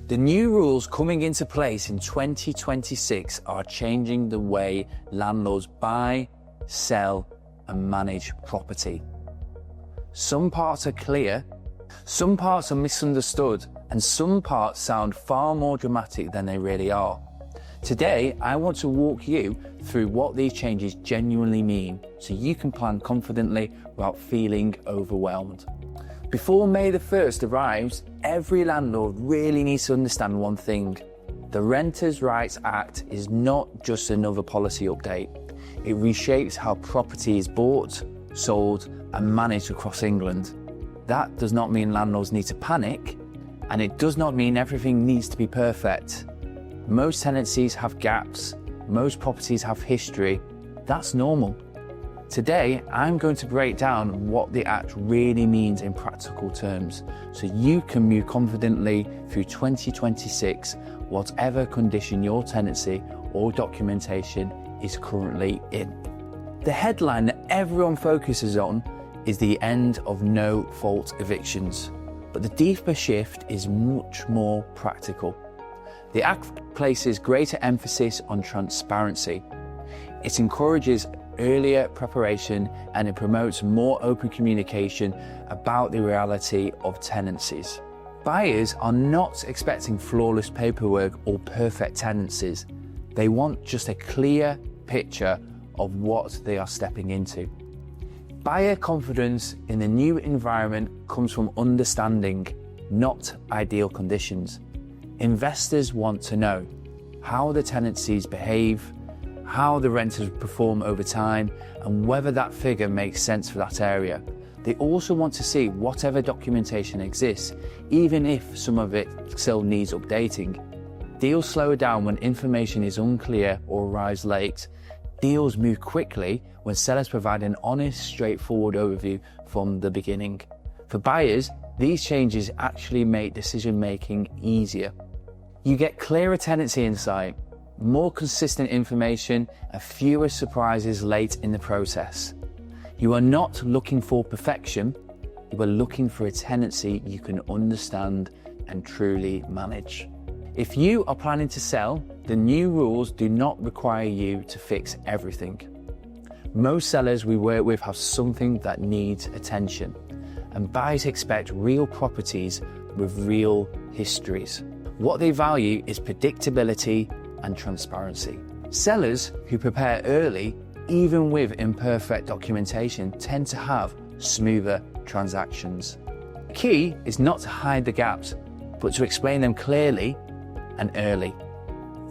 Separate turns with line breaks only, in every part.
The new rules coming into place in 2026 are changing the way landlords buy, sell, and manage property. Some parts are clear, some parts are misunderstood, and some parts sound far more dramatic than they really are. Today, I want to walk you through what these changes genuinely mean so you can plan confidently without feeling overwhelmed. Before May the 1st arrives, every landlord really needs to understand one thing. The Renters' Rights Act is not just another policy update. It reshapes how property is bought, sold, and managed across England. That does not mean landlords need to panic, and it does not mean everything needs to be perfect. Most tenancies have gaps, most properties have history. That's normal. Today, I'm going to break down what the Act really means in practical terms, so you can move confidently through 2026, whatever condition your tenancy or documentation is currently in. The headline that everyone focuses on is the end of no-fault evictions, but the deeper shift is much more practical. The Act places greater emphasis on transparency. It encourages earlier preparation and it promotes more open communication about the reality of tenancies. Buyers are not expecting flawless paperwork or perfect tenancies. They want just a clear picture of what they are stepping into. Buyer confidence in the new environment comes from understanding, not ideal conditions. Investors want to know how the tenancies behave, how the renters perform over time, and whether that figure makes sense for that area. They also want to see whatever documentation exists, even if some of it still needs updating. Deals slow down when information is unclear or arrives late. Deals move quickly when sellers provide an honest, straightforward overview from the beginning. For buyers, these changes actually make decision-making easier. You get clearer tenancy insight, more consistent information, and fewer surprises late in the process. You are not looking for perfection, you are looking for a tenancy you can understand and truly manage. If you are planning to sell, the new rules do not require you to fix everything. Most sellers we work with have something that needs attention, and buyers expect real properties with real histories. What they value is predictability and transparency. Sellers who prepare early, even with imperfect documentation, tend to have smoother transactions. The key is not to hide the gaps, but to explain them clearly and early.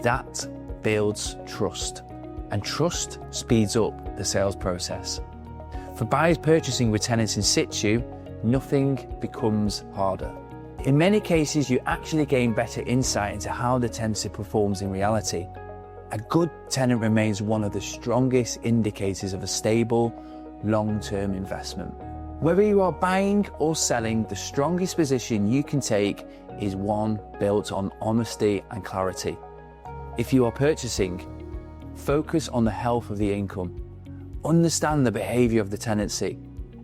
That builds trust, and trust speeds up the sales process. For buyers purchasing with tenants in situ, nothing becomes harder. In many cases, you actually gain better insight into how the tenancy performs in reality. A good tenant remains one of the strongest indicators of a stable, long-term investment. Whether you are buying or selling, the strongest position you can take is one built on honesty and clarity. If you are purchasing, focus on the health of the income. Understand the behavior of the tenancy.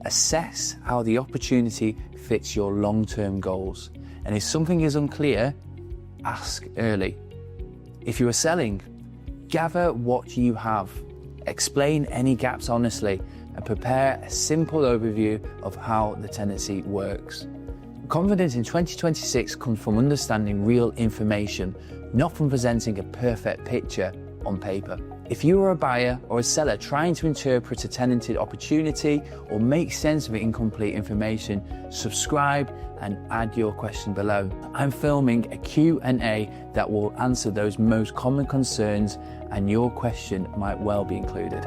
Assess how the opportunity fits your long-term goals. And if something is unclear, ask early. If you are selling, gather what you have. Explain any gaps honestly and prepare a simple overview of how the tenancy works. Confidence in 2026 comes from understanding real information, not from presenting a perfect picture on paper. If you are a buyer or a seller trying to interpret a tenanted opportunity or make sense of incomplete information, subscribe and add your question below. I'm filming a Q&A that will answer those most common concerns, and your question might well be included.